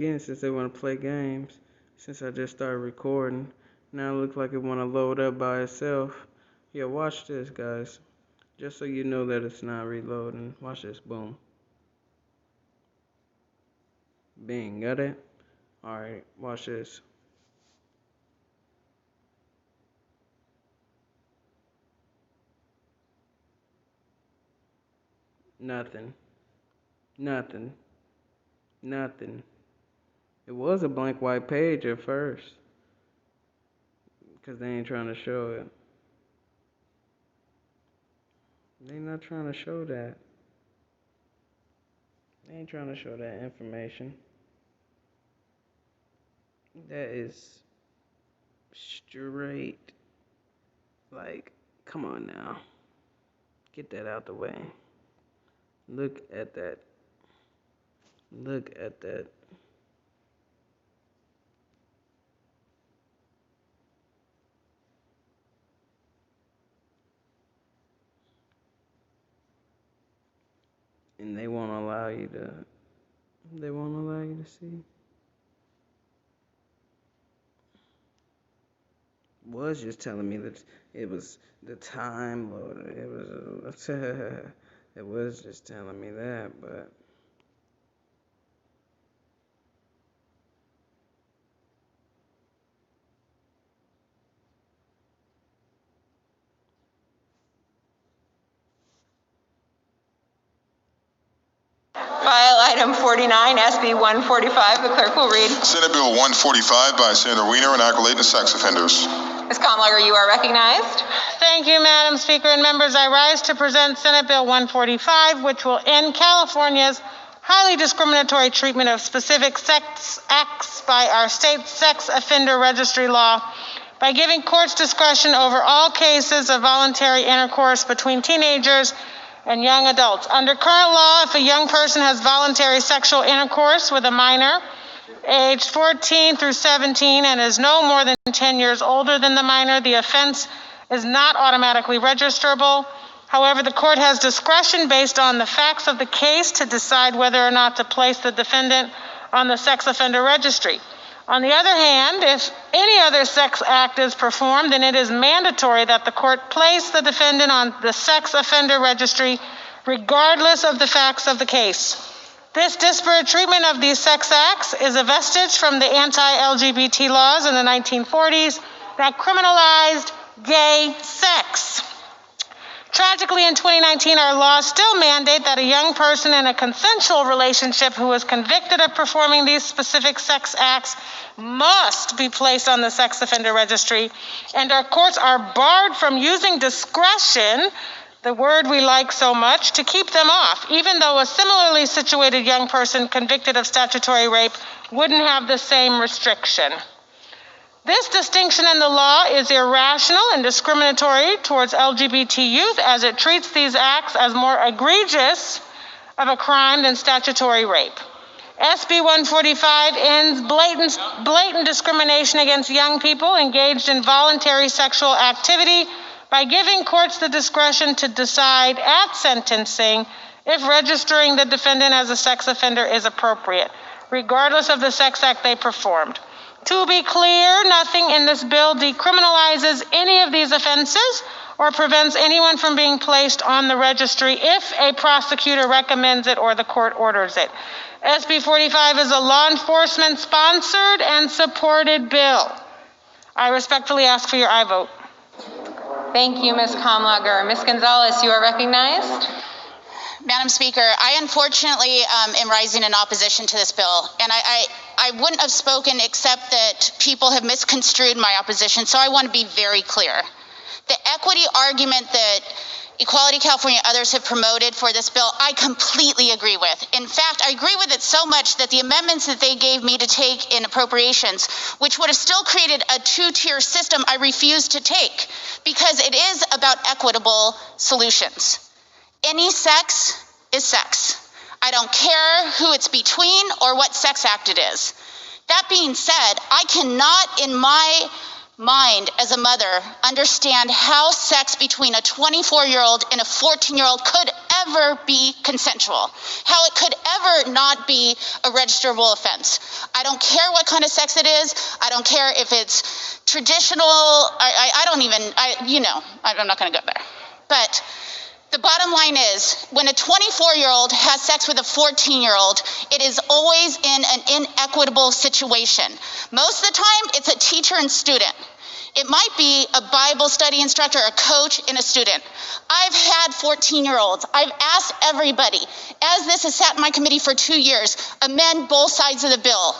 Again, since they want to play games, since I just started recording, now it looks like it want to load up by itself. Yeah, watch this, guys. Just so you know that it's not reloading. Watch this, boom. Bing, got it? Alright, watch this. Nothing. Nothing. Nothing. It was a blank white page at first, because they ain't trying to show it. They not trying to show that. They ain't trying to show that information. That is straight. Like, come on now. Get that out the way. Look at that. Look at that. And they won't allow you to see. Was just telling me that it was the time loader. It was just telling me that, but File item 49, SB 145. The clerk will read. Senate Bill 145 by Senator Wiener, enaculating sex offenders. Ms. Kamlager, you are recognized. Thank you, Madam Speaker and members. I rise to present Senate Bill 145, which will end California's highly discriminatory treatment of specific sex acts by our state sex offender registry law by giving courts discretion over all cases of voluntary intercourse between teenagers and young adults. Under current law, if a young person has voluntary sexual intercourse with a minor, aged 14 through 17, and is no more than 10 years older than the minor, the offense is not automatically registrable. However, the court has discretion based on the facts of the case to decide whether or not to place the defendant on the sex offender registry. On the other hand, if any other sex act is performed, then it is mandatory that the court place the defendant on the sex offender registry, regardless of the facts of the case. This disparate treatment of these sex acts is a vestige from the anti-LGBT laws in the 1940s that criminalized gay sex. Tragically, in 2019, our laws still mandate that a young person in a consensual relationship who is convicted of performing these specific sex acts must be placed on the sex offender registry, and our courts are barred from using discretion, the word we like so much, to keep them off, even though a similarly situated young person convicted of statutory rape wouldn't have the same restriction. This distinction in the law is irrational and discriminatory towards LGBT youth, as it treats these acts as more egregious of a crime than statutory rape. SB 145 ends blatant discrimination against young people engaged in voluntary sexual activity by giving courts the discretion to decide at sentencing if registering the defendant as a sex offender is appropriate, regardless of the sex act they performed. To be clear, nothing in this bill decriminalizes any of these offenses or prevents anyone from being placed on the registry if a prosecutor recommends it or the court orders it. SB 45 is a law enforcement sponsored and supported bill. I respectfully ask for your aye vote. Thank you, Ms. Kamlager. Ms. Gonzalez, you are recognized. Madam Speaker, I unfortunately am rising in opposition to this bill, and I wouldn't have spoken except that people have misconstrued my opposition, so I want to be very clear. The equity argument that Equality California and others have promoted for this bill, I completely agree with. In fact, I agree with it so much that the amendments that they gave me to take in appropriations, which would have still created a two-tier system, I refuse to take, because it is about equitable solutions. Any sex is sex. I don't care who it's between or what sex act it is. That being said, I cannot in my mind as a mother understand how sex between a 24-year-old and a 14-year-old could ever be consensual, how it could ever not be a registerable offense. I don't care what kind of sex it is. I don't care if it's traditional. I'm not going to go there. But the bottom line is, when a 24-year-old has sex with a 14-year-old, it is always in an inequitable situation. Most of the time, it's a teacher and student. It might be a Bible study instructor, a coach, and a student. I've had 14-year-olds. I've asked everybody, as this has sat in my committee for 2 years, amend both sides of the bill.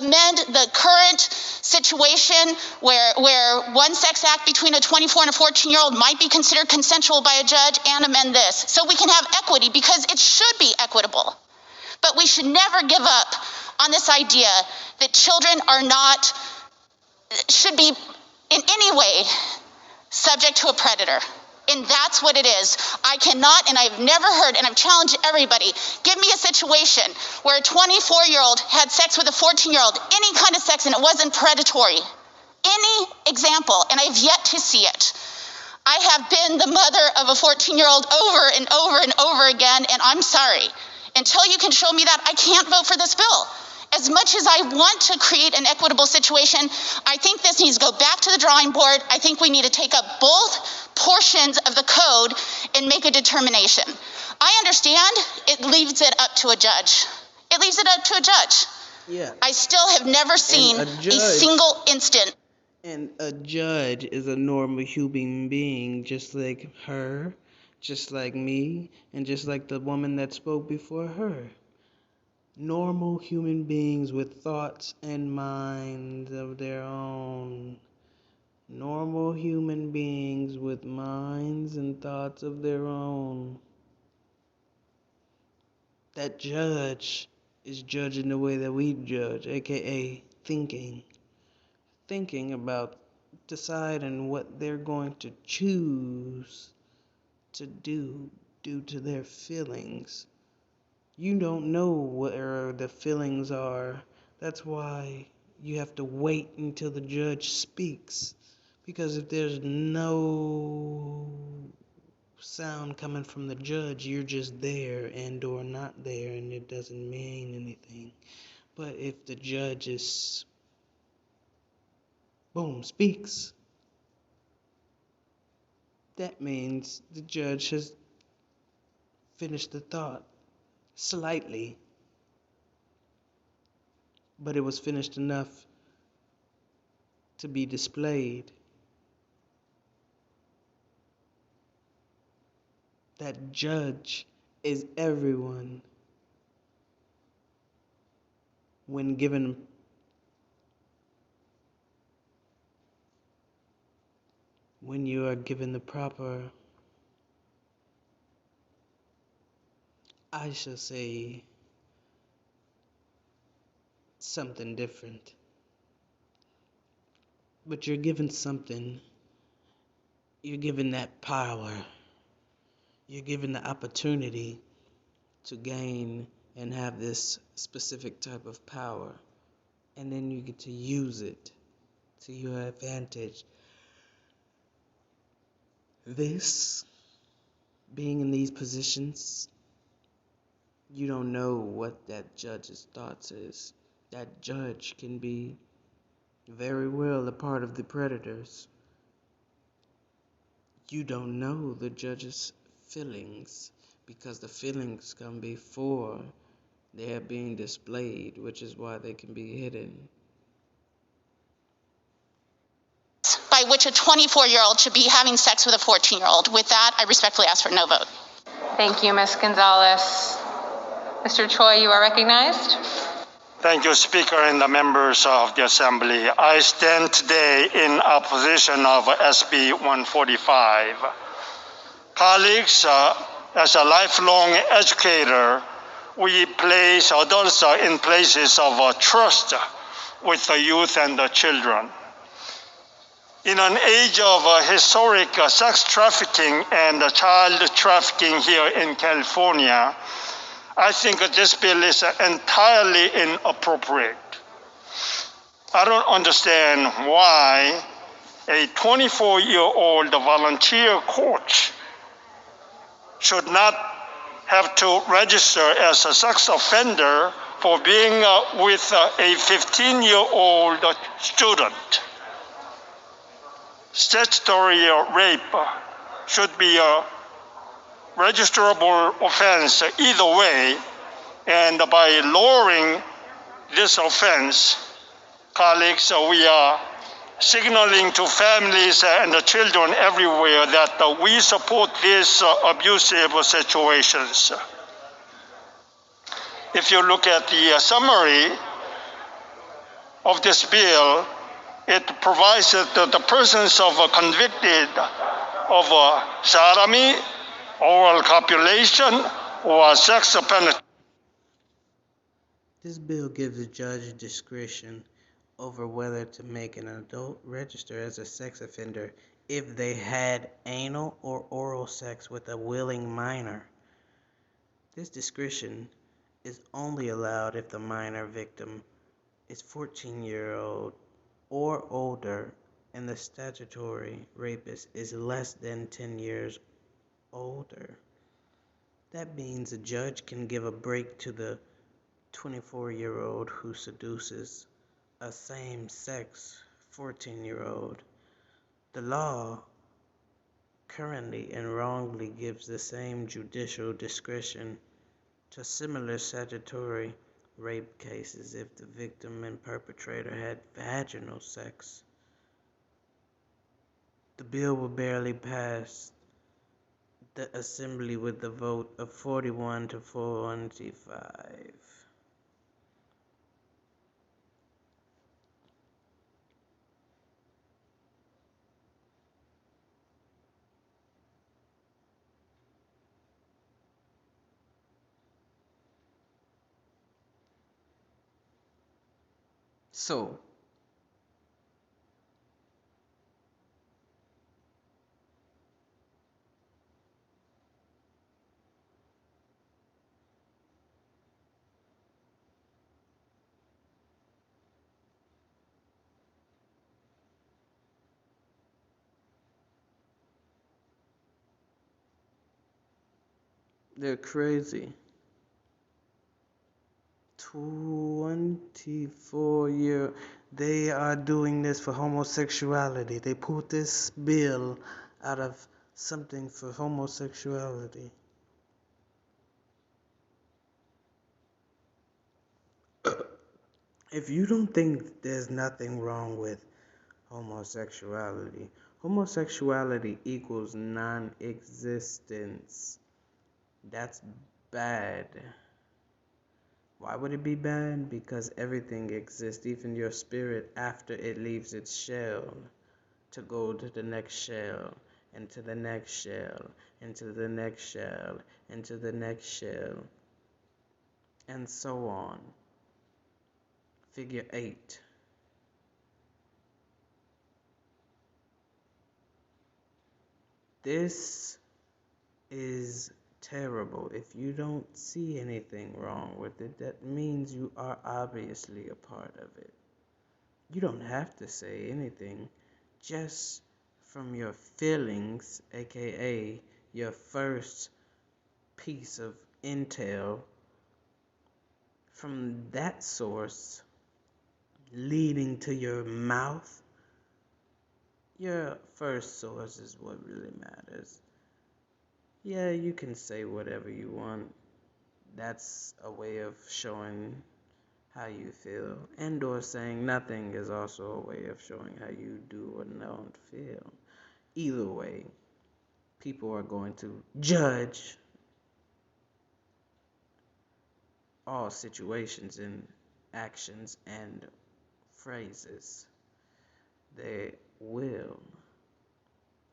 Amend the current situation where one sex act between a 24 and a 14-year-old might be considered consensual by a judge, and amend this so we can have equity, because it should be equitable. But we should never give up on this idea that children should be in any way subject to a predator. And that's what it is. I cannot, and I've never heard, and I've challenged everybody, give me a situation where a 24-year-old had sex with a 14-year-old, any kind of sex, and it wasn't predatory. Any example, and I've yet to see it. I have been the mother of a 14-year-old over and over and over again, and I'm sorry. Until you can show me that, I can't vote for this bill. As much as I want to create an equitable situation, I think this needs to go back to the drawing board. I think we need to take up both portions of the code and make a determination. I understand it leaves it up to a judge. It leaves it up to a judge. Yeah. I still have never seen a single instant. And a judge is a normal human being, just like her, just like me, and just like the woman that spoke before her. Normal human beings with thoughts and minds of their own. Normal human beings with minds and thoughts of their own. That judge is judging the way that we judge, aka thinking. Thinking about deciding what they're going to choose to do due to their feelings. You don't know where the feelings are. That's why you have to wait until the judge speaks. Because if there's no sound coming from the judge, you're just there and or not there, and it doesn't mean anything. But if the judge is, boom, speaks, that means the judge has finished the thought. Slightly, but it was finished enough to be displayed. That judge is everyone. When you are given the proper, I shall say something different. But you're given something. You're given that power. You're given the opportunity to gain and have this specific type of power. And then you get to use it to your advantage. This, being in these positions, you don't know what that judge's thoughts is. That judge can be very well a part of the predators. You don't know the judge's feelings, because the feelings come before they are being displayed, which is why they can be hidden. By which a 24-year-old should be having sex with a 14-year-old. With that, I respectfully ask for no vote. Thank you, Ms. Gonzalez. Mr. Choi, you are recognized. Thank you, Speaker and the members of the Assembly. I stand today in opposition of SB 145. Colleagues, as a lifelong educator, we place adults in places of trust with the youth and the children. In an age of historic sex trafficking and child trafficking here in California, I think this bill is entirely inappropriate. I don't understand why a 24-year-old volunteer coach should not have to register as a sex offender for being with a 15-year-old student. Statutory rape should be a registerable offense either way, and by lowering this offense, colleagues, we are signaling to families and the children everywhere that we support these abusive situations. If you look at the summary of this bill, it provides that the persons convicted of sodomy, oral copulation, or sex penetration. This bill gives the judge discretion over whether to make an adult register as a sex offender if they had anal or oral sex with a willing minor. This discretion is only allowed if the minor victim is 14-year-old or older and the statutory rapist is less than 10 years older. That means a judge can give a break to the 24-year-old who seduces a same-sex 14-year-old. The law currently and wrongly gives the same judicial discretion to similar statutory rape cases if the victim and perpetrator had vaginal sex. The bill will barely pass the Assembly with the vote of 41 to 45. So, they're crazy. 24-year, they are doing this for homosexuality. They pulled this bill out of something for homosexuality. If you don't think there's nothing wrong with homosexuality, homosexuality equals non-existence. That's bad. Why would it be bad? Because everything exists, even your spirit, after it leaves its shell, to go to the next shell, and to the next shell, and to the next shell, and to the next shell, and so on. Figure 8. This is terrible. If you don't see anything wrong with it, that means you are obviously a part of it. You don't have to say anything. Just from your feelings, aka your first piece of intel, from that source leading to your mouth, your first source is what really matters. Yeah, you can say whatever you want. That's a way of showing how you feel. And or saying nothing is also a way of showing how you do or don't feel. Either way, people are going to judge all situations and actions and phrases. They will.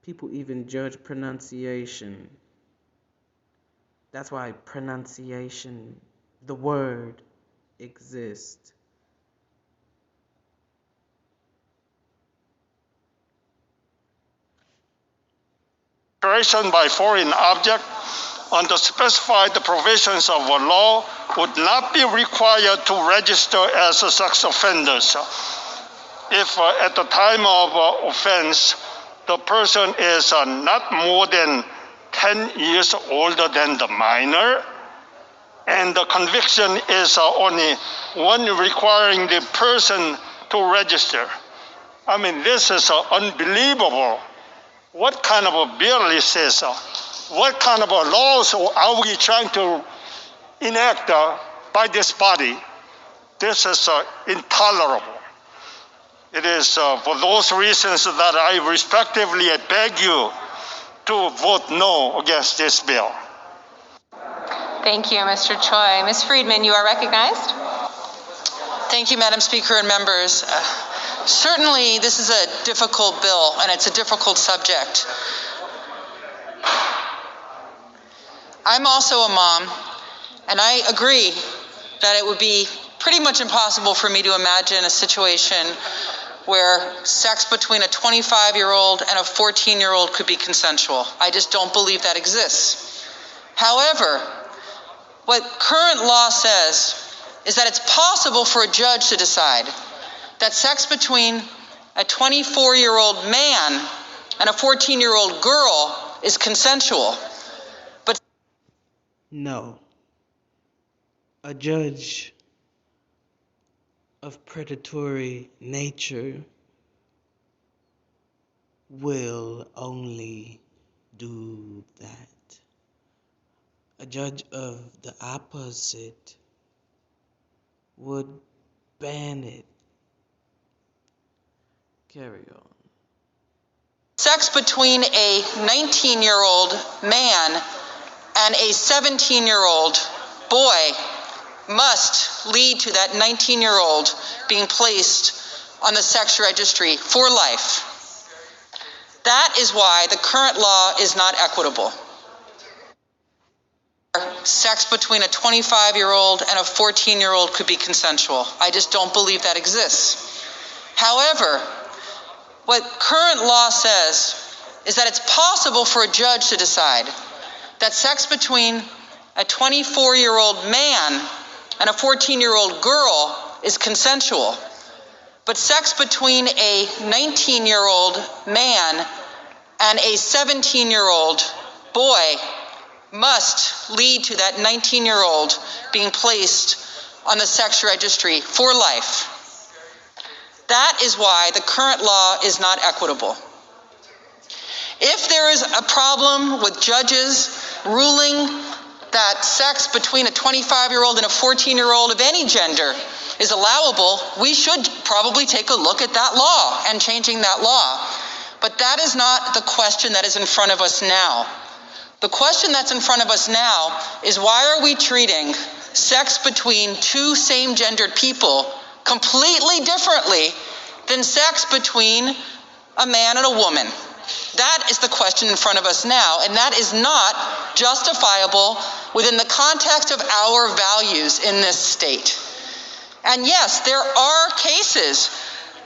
People even judge pronunciation. That's why pronunciation, the word, exists. Operation by foreign object under specified provisions of a law would not be required to register as sex offenders if at the time of offense the person is not more than 10 years older than the minor, and the conviction is only one requiring the person to register. I mean, this is unbelievable. What kind of a bill is this? What kind of a laws are we trying to enact by this body? This is intolerable. It is for those reasons that I respectively beg you to vote no against this bill. Thank you, Mr. Choi. Ms. Friedman, you are recognized. Thank you, Madam Speaker and members. Certainly, this is a difficult bill, and it's a difficult subject. I'm also a mom, and I agree that it would be pretty much impossible for me to imagine a situation where sex between a 25-year-old and a 14-year-old could be consensual. I just don't believe that exists. However, what current law says is that it's possible for a judge to decide that sex between a 24-year-old man and a 14-year-old girl is consensual. But No. A judge of predatory nature will only do that. A judge of the opposite would ban it. Carry on. sex between a 19-year-old man and a 17-year-old boy must lead to that 19-year-old being placed on the sex registry for life. That is why the current law is not equitable. Sex between a 25-year-old and a 14-year-old could be consensual. I just don't believe that exists. However, what current law says is that it's possible for a judge to decide that sex between a 24-year-old man and a 14-year-old girl is consensual, but sex between a 19-year-old man and a 17-year-old boy must lead to that 19-year-old being placed on the sex registry for life. That is why the current law is not equitable. If there is a problem with judges ruling that sex between a 25-year-old and a 14-year-old of any gender is allowable, we should probably take a look at that law and changing that law. But that is not the question that is in front of us now. The question that's in front of us now is, why are we treating sex between two same-gendered people completely differently than sex between a man and a woman? That is the question in front of us now, and that is not justifiable within the context of our values in this state. And yes, there are cases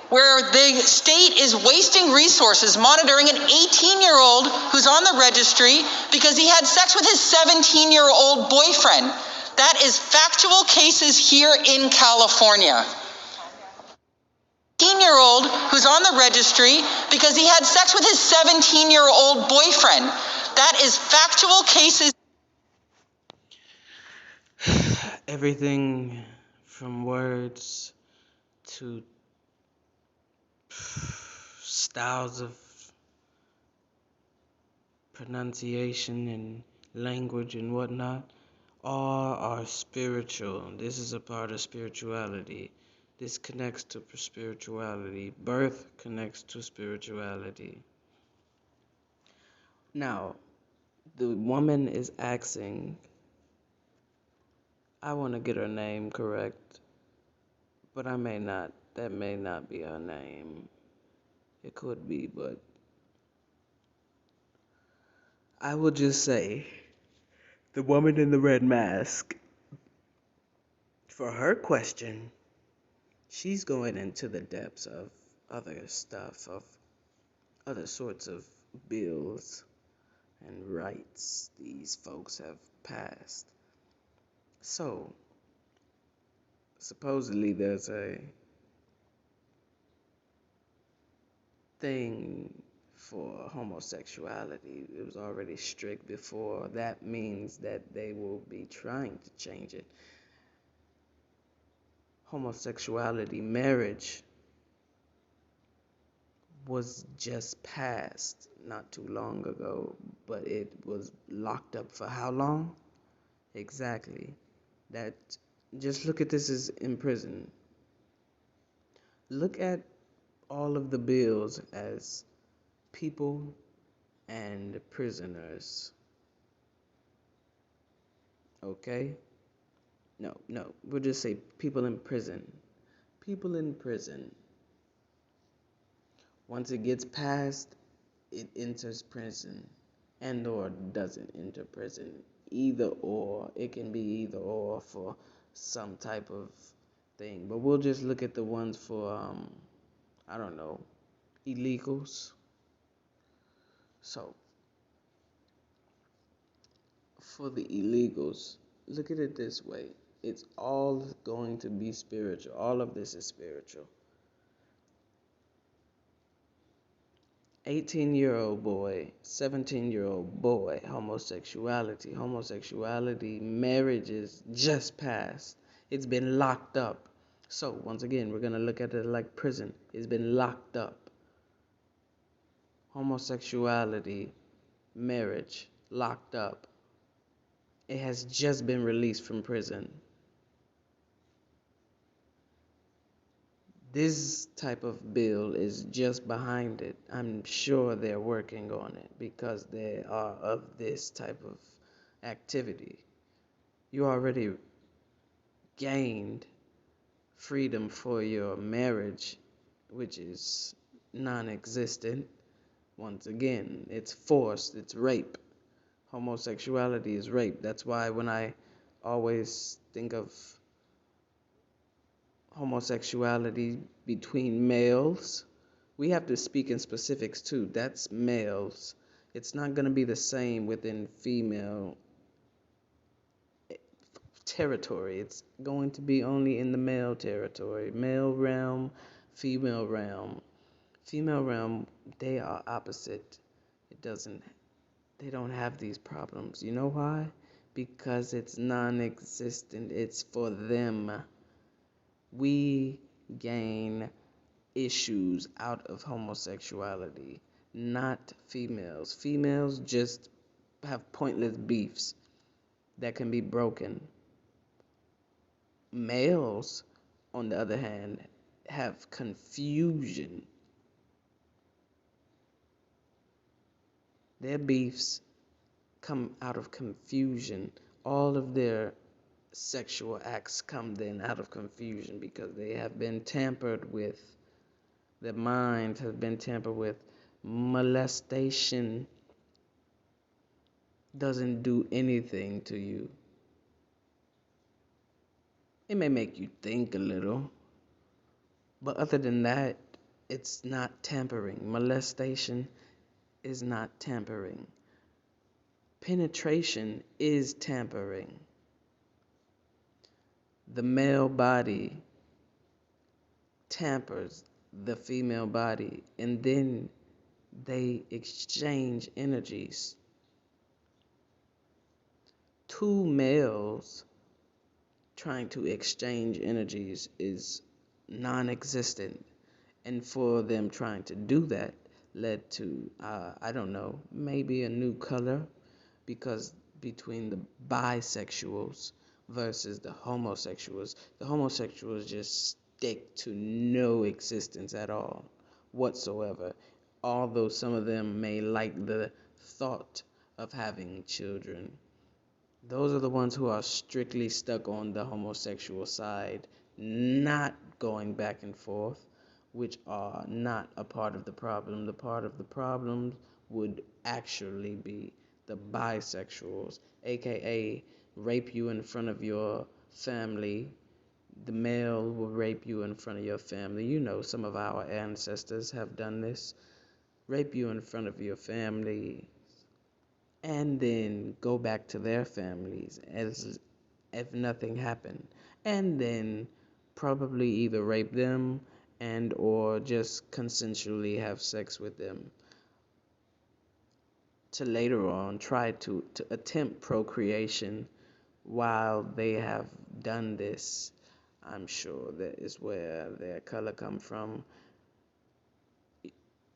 where the state is wasting resources monitoring an 18-year-old who's on the registry because he had sex with his 17-year-old boyfriend. That is factual cases here in California. 18-year-old who's on the registry because he had sex with his 17-year-old boyfriend. That is factual cases. Everything from words to styles of pronunciation and language and whatnot all are spiritual. This is a part of spirituality. This connects to spirituality. Birth connects to spirituality. Now, the woman is asking, I want to get her name correct, but I may not. That may not be her name. It could be, but I will just say the woman in the red mask, for her question, she's going into the depths of other stuff, of other sorts of bills and rights these folks have passed. So, supposedly there's a thing for homosexuality. It was already strict before. That means that they will be trying to change it. Homosexuality marriage was just passed not too long ago, but it was locked up for how long? Exactly. That just look at this as in prison. Look at all of the bills as people and prisoners. Okay? No, we'll just say people in prison. People in prison. Once it gets passed, it enters prison and or doesn't enter prison. Either or. It can be either or for some type of thing. But we'll just look at the ones for, I don't know, illegals. So, for the illegals, look at it this way. It's all going to be spiritual. All of this is spiritual. 18-year-old boy, 17-year-old boy, homosexuality, marriages just passed. It's been locked up. So, once again, we're going to look at it like prison. It's been locked up. Homosexuality, marriage, locked up. It has just been released from prison. This type of bill is just behind it. I'm sure they're working on it because they are of this type of activity. You already gained freedom for your marriage, which is non-existent. Once again, it's forced, it's rape. Homosexuality is rape. That's why when I always think of homosexuality between males, we have to speak in specifics too. That's males. It's not going to be the same within female territory. It's going to be only in the male territory. Male realm, female realm. Female realm, they are opposite. They don't have these problems. You know why? Because it's non-existent. It's for them. We gain issues out of homosexuality, not females. Females just have pointless beefs that can be broken. Males, on the other hand, have confusion. Their beefs come out of confusion. All of their sexual acts come then out of confusion because they have been tampered with. Their mind has been tampered with. Molestation doesn't do anything to you. It may make you think a little, but other than that, it's not tampering. Molestation is not tampering. Penetration is tampering. The male body tampers the female body, and then they exchange energies. Two males trying to exchange energies is non-existent, and for them trying to do that led to, I don't know, maybe a new color, because between the bisexuals versus the homosexuals just stick to no existence at all whatsoever, although some of them may like the thought of having children. Those are the ones who are strictly stuck on the homosexual side, not going back and forth, which are not a part of the problem. The part of the problem would actually be the bisexuals, aka rape you in front of your family. The male will rape you in front of your family. You know, some of our ancestors have done this. Rape you in front of your family and then go back to their families as if nothing happened, and then probably either rape them and or just consensually have sex with them. to later on try to attempt procreation while they have done this. I'm sure that is where their color come from,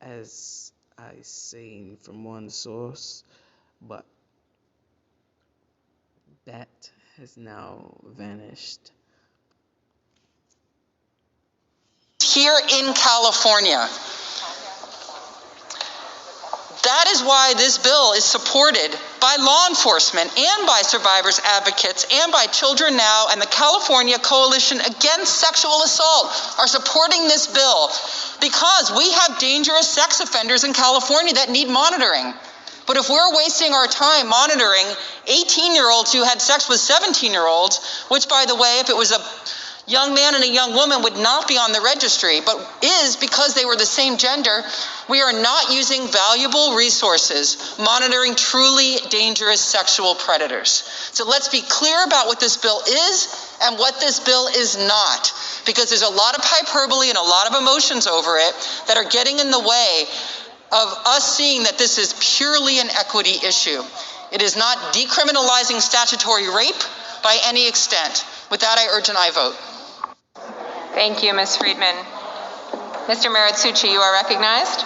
as I seen from one source, but that has now vanished. Here in California. That is why this bill is supported by law enforcement and by survivors advocates and by Children Now, and the California Coalition Against Sexual Assault are supporting this bill because we have dangerous sex offenders in California that need monitoring. But if we're wasting our time monitoring 18-year-olds who had sex with 17-year-olds, which, by the way, if it was a young man and a young woman, would not be on the registry, but is because they were the same gender, we are not using valuable resources monitoring truly dangerous sexual predators. So let's be clear about what this bill is and what this bill is not, because there's a lot of hyperbole and a lot of emotions over it that are getting in the way of us seeing that this is purely an equity issue. It is not decriminalizing statutory rape by any extent. With that, I urge an aye vote. Thank you, Ms. Friedman. Mr. Maritsucci, you are recognized.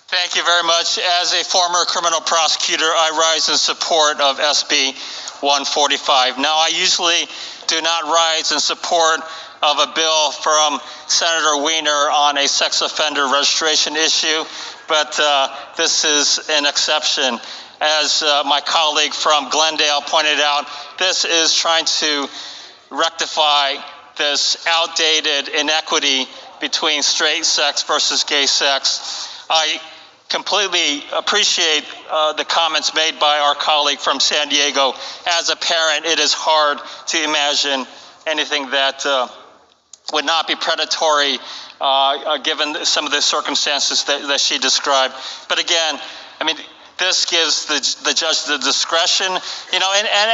Thank you very much. As a former criminal prosecutor, I rise in support of SB 145. Now, I usually do not rise in support of a bill from Senator Wiener on a sex offender registration issue, but this is an exception. As my colleague from Glendale pointed out, this is trying to rectify this outdated inequity between straight sex versus gay sex. I completely appreciate the comments made by our colleague from San Diego. As a parent, it is hard to imagine anything that would not be predatory given some of the circumstances that she described. But again, I mean, this gives the judge the discretion, and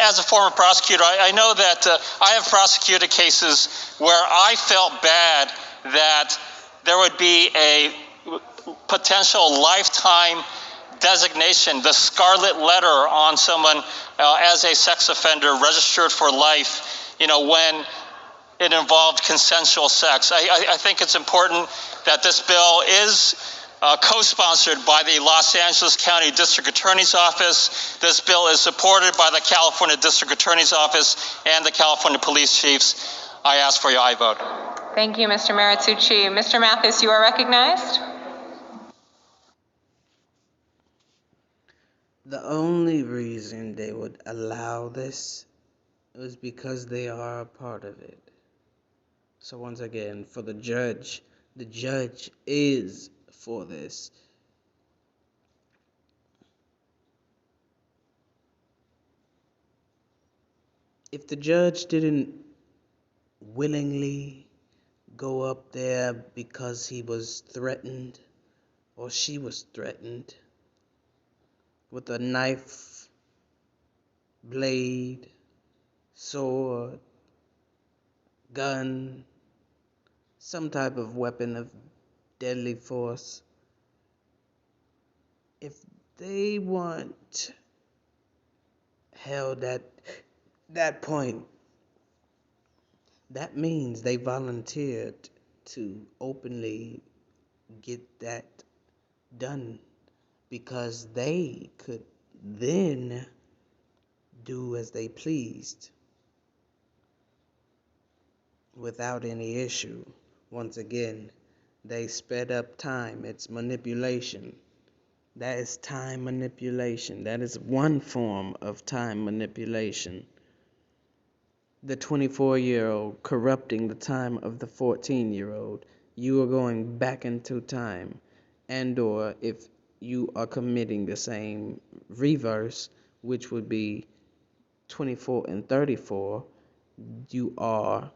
as a former prosecutor, I know that I have prosecuted cases where I felt bad that there would be a potential lifetime designation, the scarlet letter on someone as a sex offender registered for life, when it involved consensual sex. I think it's important that this bill is co-sponsored by the Los Angeles County District Attorney's Office. This bill is supported by the California District Attorney's Office and the California Police Chiefs. I ask for your aye vote. Thank you, Mr. Maritsucci. Mr. Mathis, you are recognized. The only reason they would allow this was because they are a part of it. So once again, for the judge is for this. If the judge didn't willingly go up there because he was threatened or she was threatened with a knife, blade, sword, gun, some type of weapon of deadly force, if they weren't held at that point, that means they volunteered to openly get that done because they could then do as they pleased without any issue. Once again, they sped up time. It's manipulation. That is time manipulation. That is one form of time manipulation. The 24-year-old corrupting the time of the 14-year-old. You are going back into time. And or if you are committing the same reverse, which would be 24 and 34, you are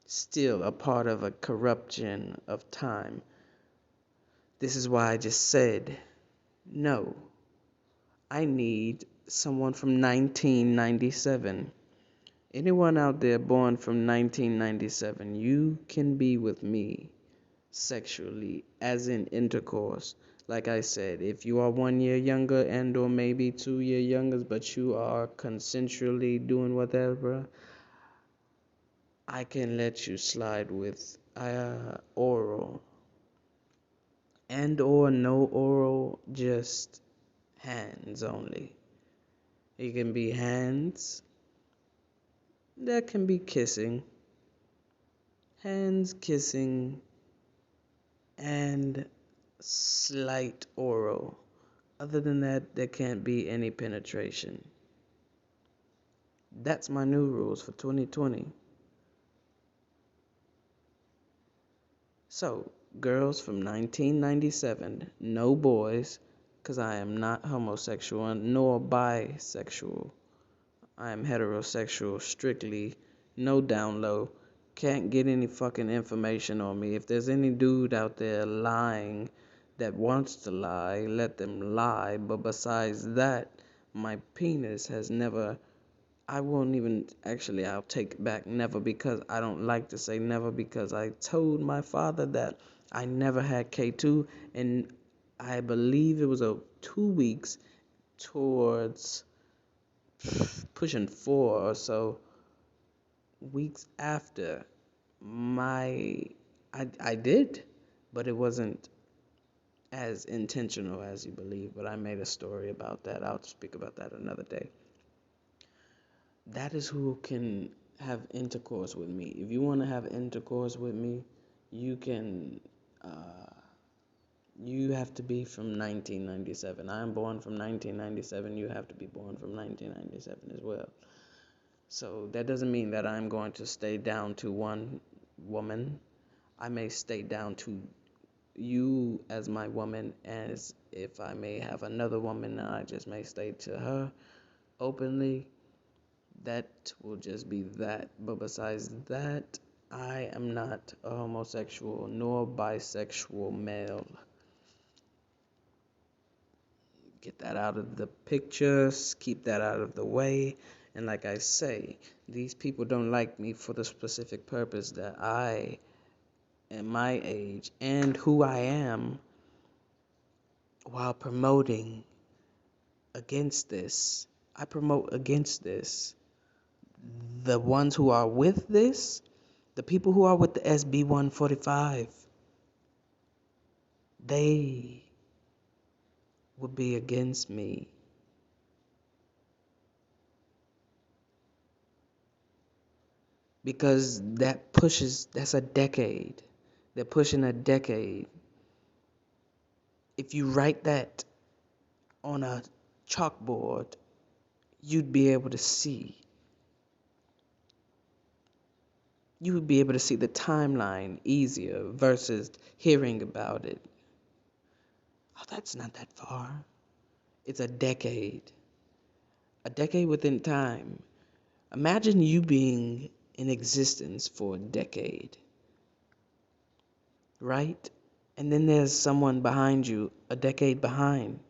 still a part of a corruption of time. This is why I just said, no, I need someone from 1997. Anyone out there born from 1997, you can be with me sexually, as in intercourse. Like I said, if you are 1 year younger and or maybe 2 year younger, but you are consensually doing whatever, I can let you slide with oral. And or no oral, just hands only. It can be hands. That can be kissing. Hands, kissing, and slight oral. Other than that, there can't be any penetration. That's my new rules for 2020. So, girls from 1997, no boys, because I am not homosexual nor bisexual. I am heterosexual strictly, no down low. Can't get any fucking information on me. If there's any dude out there lying that wants to lie, let them lie. But besides that, my penis has never, I won't even, actually, I'll take it back never, because I don't like to say never, because I told my father that I never had K2, and I believe it was 2 weeks towards pushing 4 or so weeks after I did, but it wasn't as intentional as you believe. But I made a story about that. I'll speak about that another day. That is who can have intercourse with me. If you want to have intercourse with me, you can. You have to be from 1997. I am born from 1997. You have to be born from 1997 as well. So that doesn't mean that I'm going to stay down to one woman. I may stay down to you as my woman, as if I may have another woman, I just may stay to her openly. That will just be that. But besides that, I am not a homosexual nor bisexual male. Get that out of the pictures, keep that out of the way. And like I say, these people don't like me for the specific purpose that I, at my age, and who I am, while promoting against this, I promote against this. The ones who are with this, the people who are with the SB 145, they would be against me. Because that's a decade. They're pushing a decade. If you write that on a chalkboard, you'd be able to see. You would be able to see the timeline easier versus hearing about it. Oh, that's not that far. It's a decade. A decade within time. Imagine you being in existence for a decade, right? And then there's someone behind you, a decade behind,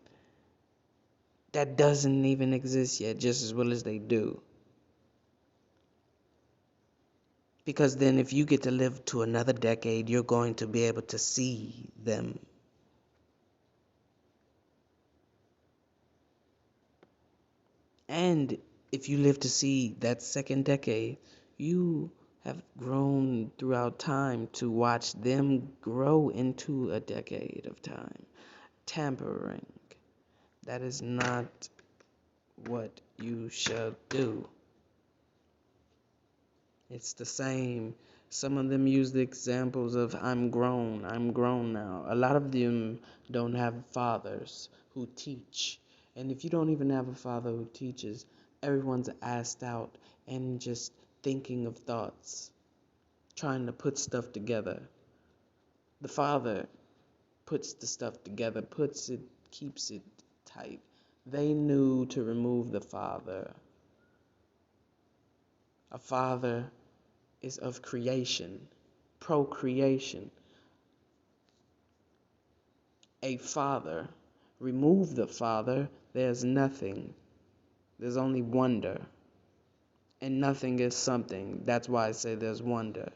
that doesn't even exist yet, just as well as they do. Because then if you get to live to another decade, you're going to be able to see them. And if you live to see that second decade, you have grown throughout time to watch them grow into a decade of time. Tampering. That is not what you shall do. It's the same. Some of them use the examples of I'm grown now. A lot of them don't have fathers who teach. And if you don't even have a father who teaches, everyone's assed out and just thinking of thoughts, trying to put stuff together. The father puts the stuff together, puts it, keeps it tight. They knew to remove the father. A father is of creation, procreation. A father, remove the father, there's nothing. There's only wonder. And nothing is something. That's why I say there's wonder.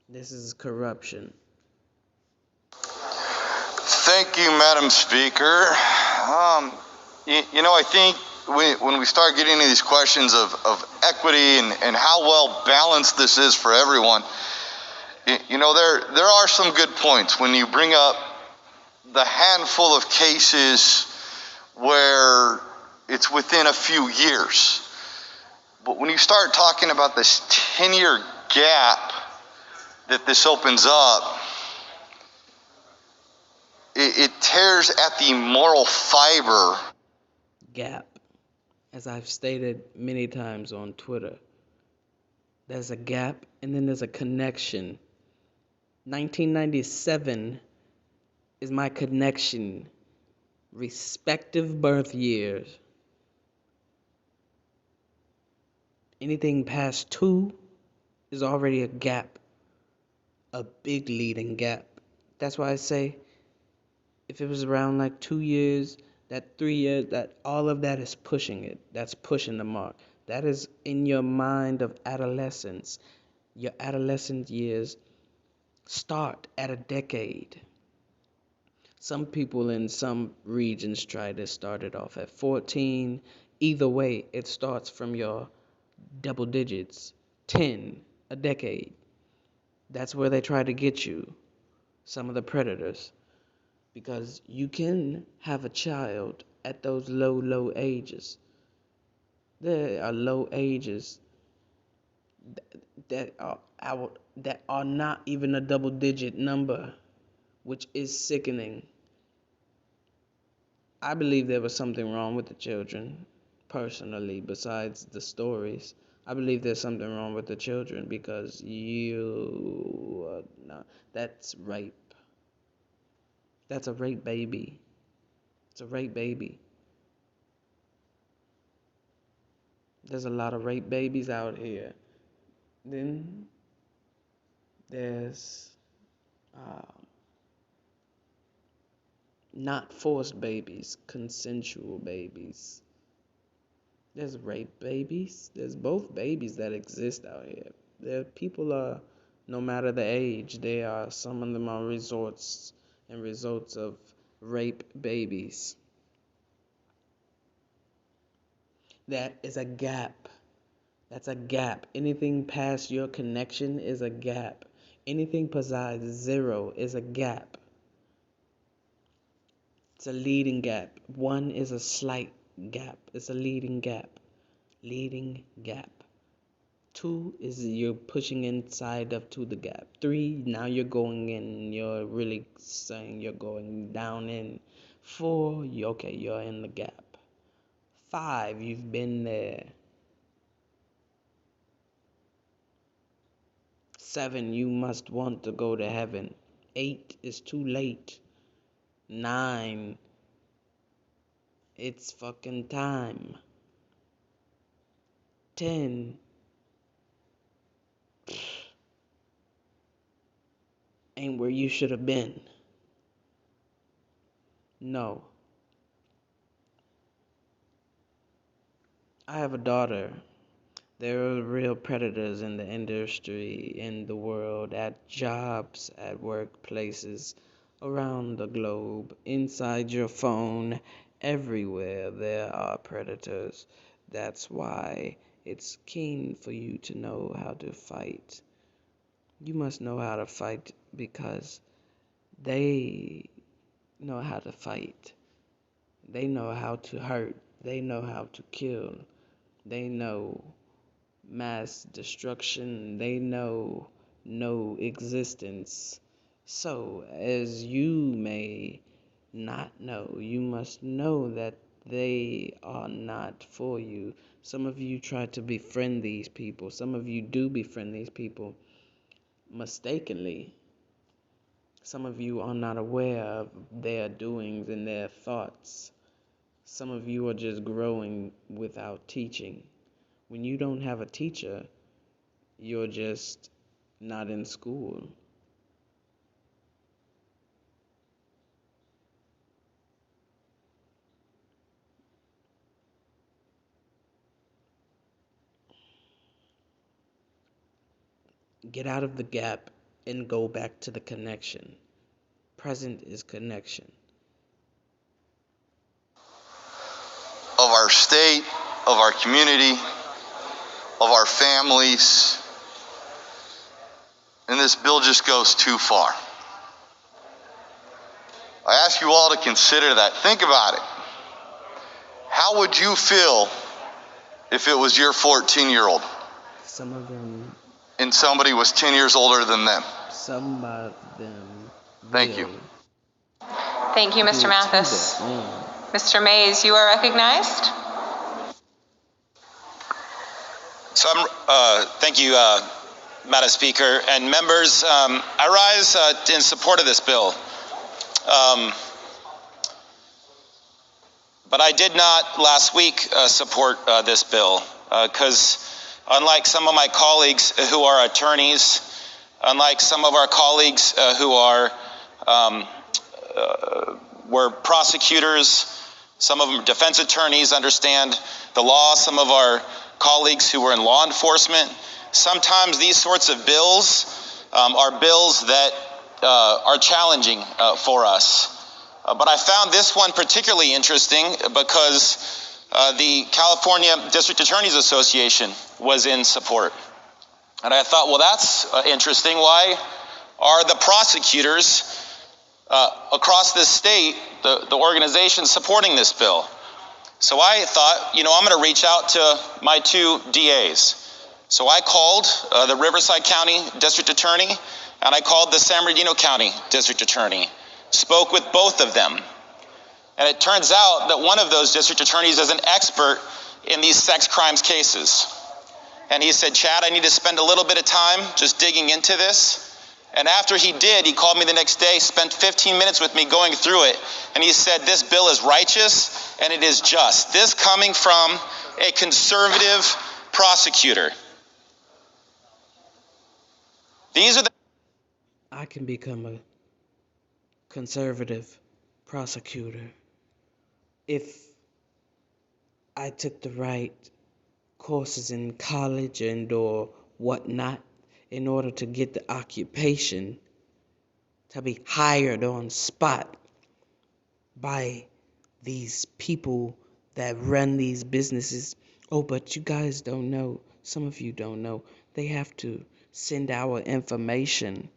This is corruption. Thank you, Madam Speaker. I think when we start getting into these questions of equity and how well balanced this is for everyone, there are some good points when you bring up the handful of cases where it's within a few years. But when you start talking about this 10-year gap that this opens up, it tears at the moral fiber. Gap. As I've stated many times on Twitter, there's a gap and then there's a connection. 1997 is my connection. Respective birth years. Anything past 2 is already a gap. A big leading gap. That's why I say if it was around like 2 years, that 3 years, that all of that is pushing it. That's pushing the mark. That is in your mind of adolescence. Your adolescent years start at a decade. Some people in some regions try to start it off at 14. Either way, it starts from your double digits. 10, a decade. That's where they try to get you. Some of the predators. Because you can have a child at those low ages. There are low ages that are not even a double-digit number, which is sickening. I believe there was something wrong with the children, personally, besides the stories. I believe there's something wrong with the children because that's rape. That's a rape baby. It's a rape baby. There's a lot of rape babies out here. Then there's not forced babies, consensual babies. There's rape babies. There's both babies that exist out here. People are, no matter the age, some of them are results of rape babies. That is a gap. That's a gap. Anything past your connection is a gap. Anything besides 0 is a gap. It's a leading gap. 1 is a slight gap. It's a leading gap. Leading gap. 2 is you're pushing inside to the gap. 3, now you're going in. You're really saying you're going down in. 4, you're in the gap. 5, you've been there. 7, you must want to go to heaven. 8 is too late. 9, it's fucking time. 10, ain't where you should have been. No. I have a daughter. There are real predators in the industry, in the world, at jobs, at workplaces, around the globe, inside your phone, everywhere there are predators. That's why it's keen for you to know how to fight. You must know how to fight because they know how to fight. They know how to hurt. They know how to kill. They know mass destruction. They know no existence. So, as you may not know, you must know that they are not for you. Some of you try to befriend these people. Some of you do befriend these people mistakenly. Some of you are not aware of their doings and their thoughts. Some of you are just growing without teaching. When you don't have a teacher, you're just not in school. Get out of the gap and go back to the connection. Present is connection. of our state, of our community, of our families. And this bill just goes too far. I ask you all to consider that. Think about it. How would you feel if it was your 14-year-old Some of them, and somebody was 10 years older than them? some of them. Thank you. Thank you, Mr. Mathis. Mr. Mays, you are recognized. So thank you, Madam Speaker and members. I rise in support of this bill. But I did not last week support this bill because unlike some of my colleagues who are attorneys, unlike some of our colleagues who were prosecutors, some of them are defense attorneys, understand the law, some of our colleagues who were in law enforcement, sometimes these sorts of bills are bills that are challenging for us. But I found this one particularly interesting because the California District Attorneys Association was in support. And I thought, well, that's interesting. Why are the prosecutors across this state, the organization supporting this bill? So I thought, I'm going to reach out to my two DAs. So I called the Riverside County District Attorney and I called the San Bernardino County District Attorney, spoke with both of them. And it turns out that one of those district attorneys is an expert in these sex crimes cases. And he said, Chad, I need to spend a little bit of time just digging into this. And after he did, he called me the next day, spent 15 minutes with me going through it. And he said, this bill is righteous and it is just. This coming from a conservative prosecutor. These are the... I can become a conservative prosecutor if I took the right courses in college and or whatnot in order to get the occupation to be hired on spot by these people that run these businesses. Oh, but you guys don't know, some of you don't know, they have to send our information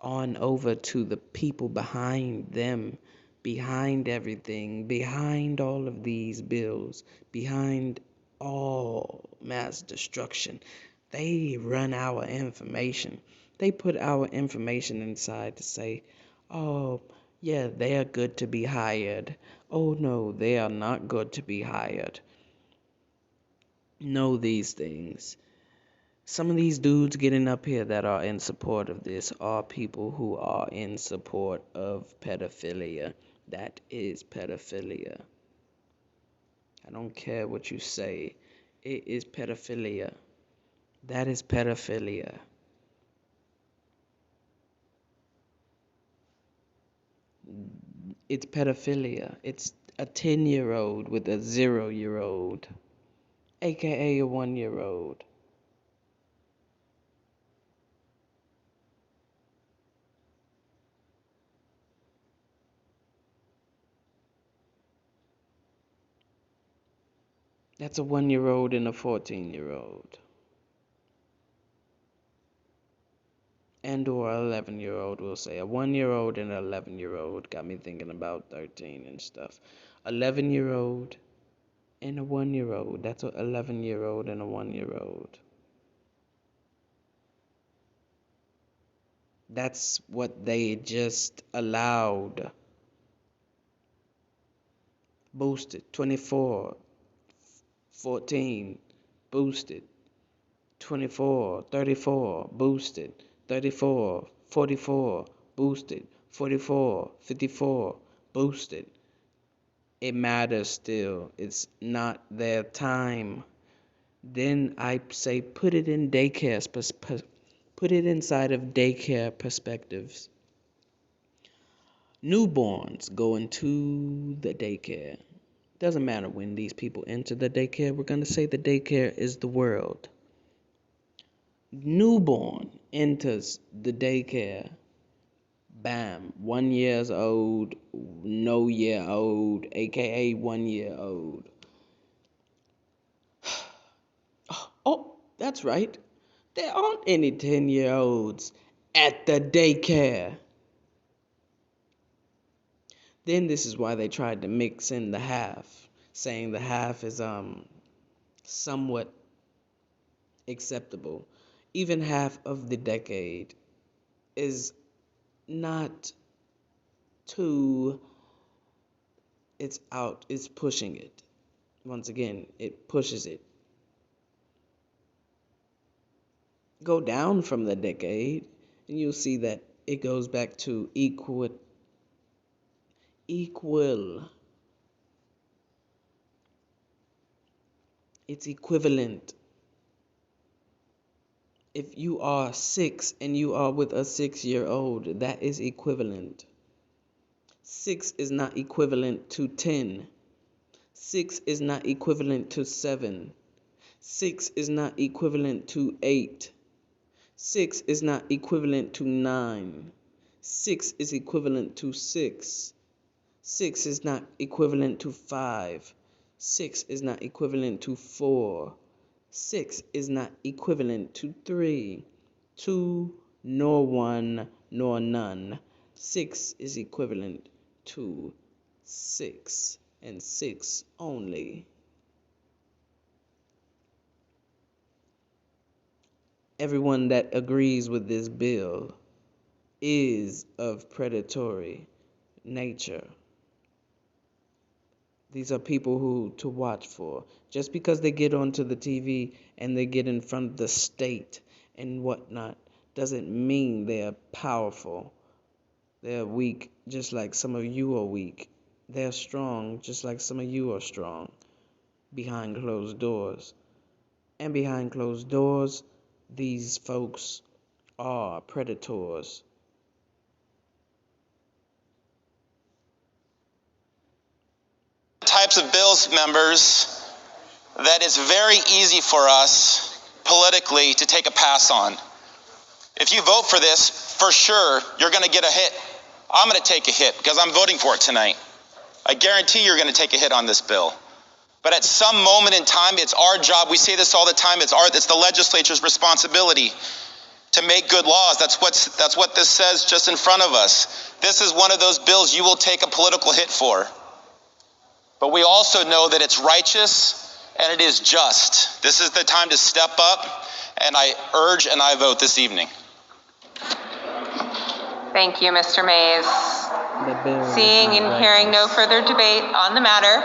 on over to the people behind them, behind everything, behind all of these bills, behind all mass destruction. They run our information. They put our information inside to say, oh, yeah, they are good to be hired. Oh, no, they are not good to be hired. Know these things. Some of these dudes getting up here that are in support of this are people who are in support of pedophilia. That is pedophilia. I don't care what you say. It is pedophilia. That is pedophilia. It's pedophilia. It's a 10-year-old with a 0-year-old, aka a 1-year-old. That's a 1-year-old and a 14-year-old. And or 11-year-old, we'll say. A 1-year-old and an 11-year-old. Got me thinking about 13 and stuff. 11-year-old and a 1-year-old. That's an 11-year-old and a 1-year-old. That's what they just allowed. Boosted. 24. 14. Boosted. 24. 34. Boosted. 34, 44, boosted, 44, 54, boosted. It matters still. It's not their time. Then I say put it in daycare, put it inside of daycare perspectives. Newborns go into the daycare. Doesn't matter when these people enter the daycare. We're going to say the daycare is the world. Newborn enters the daycare. Bam. 1 year old, no year old, aka 1 year old. Oh, that's right. There aren't any 10-year-olds at the daycare. Then this is why they tried to mix in the half, saying the half is somewhat acceptable. Even half of the decade is not too, it's out, it's pushing it. Once again, it pushes it. Go down from the decade, and you'll see that it goes back to equal. It's equivalent. If you are 6 and you are with a 6-year-old, that is equivalent. 6 is not equivalent to 10. 6 is not equivalent to 7. 6 is not equivalent to 8. 6 is not equivalent to 9. 6 is equivalent to 6. 6 is not equivalent to 5. 6 is not equivalent to 4. 6 is not equivalent to 3. 2, nor 1, nor none. 6 is equivalent to 6, and 6 only. Everyone that agrees with this bill is of predatory nature. These are people who to watch for. Just because they get onto the TV and they get in front of the state and whatnot doesn't mean they're powerful. They're weak, just like some of you are weak. They're strong, just like some of you are strong, behind closed doors. And behind closed doors, these folks are predators. Types of bills, members, that is very easy for us politically to take a pass on. If you vote for this, for sure, you're going to get a hit. I'm going to take a hit because I'm voting for it tonight. I guarantee you're going to take a hit on this bill. But at some moment in time, it's our job. We say this all the time. It's the legislature's responsibility to make good laws. That's what this says just in front of us. This is one of those bills you will take a political hit for. But we also know that it's righteous and it is just. This is the time to step up, and I urge and I vote this evening. Thank you, Mr. Mays. Seeing and hearing no further debate on the matter,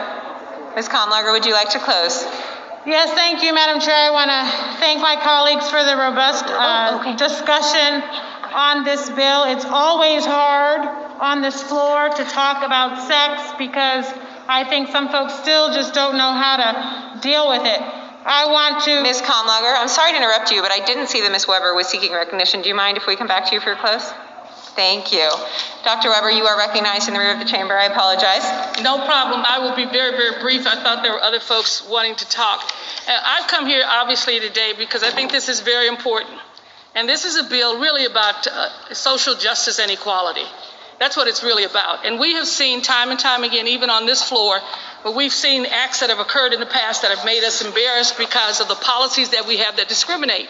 Ms. Kamlager, would you like to close? Yes, thank you, Madam Chair. I want to thank my colleagues for the robust discussion on this bill. It's always hard on this floor to talk about sex because I think some folks still just don't know how to deal with it. I want to... Ms. Kamlager, I'm sorry to interrupt you, but I didn't see that Ms. Weber was seeking recognition. Do you mind if we come back to you for your close? Thank you. Dr. Weber, you are recognized in the rear of the chamber. I apologize. No problem. I will be very, very brief. I thought there were other folks wanting to talk. I've come here obviously today because I think this is very important. And this is a bill really about social justice and equality. That's what it's really about. And we have seen time and time again, even on this floor, where we've seen acts that have occurred in the past that have made us embarrassed because of the policies that we have that discriminate.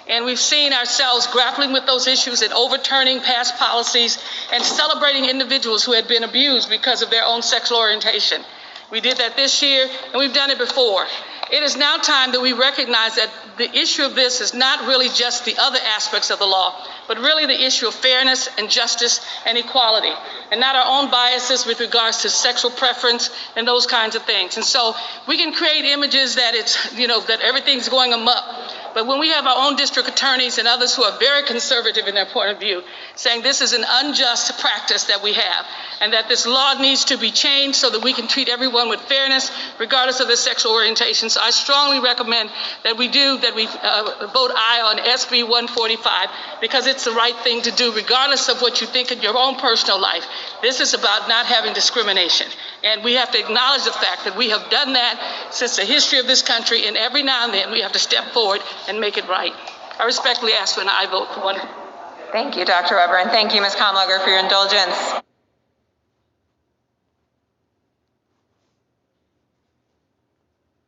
And we've seen ourselves grappling with those issues and overturning past policies and celebrating individuals who had been abused because of their own sexual orientation. We did that this year, and we've done it before. It is now time that we recognize that the issue of this is not really just the other aspects of the law, but really the issue of fairness and justice and equality, and not our own biases with regards to sexual preference and those kinds of things. And so we can create images that it's, that everything's going amok. But when we have our own district attorneys and others who are very conservative in their point of view, saying this is an unjust practice that we have, and that this law needs to be changed so that we can treat everyone with fairness, regardless of their sexual orientation. So I strongly recommend that we vote aye on SB 145, because it's the right thing to do, regardless of what you think in your own personal life. This is about not having discrimination. And we have to acknowledge the fact that we have done that since the history of this country, and every now and then we have to step forward and make it right. I respectfully ask for an aye vote for one. Thank you, Dr. Weber, and thank you, Ms. Kamlager, for your indulgence.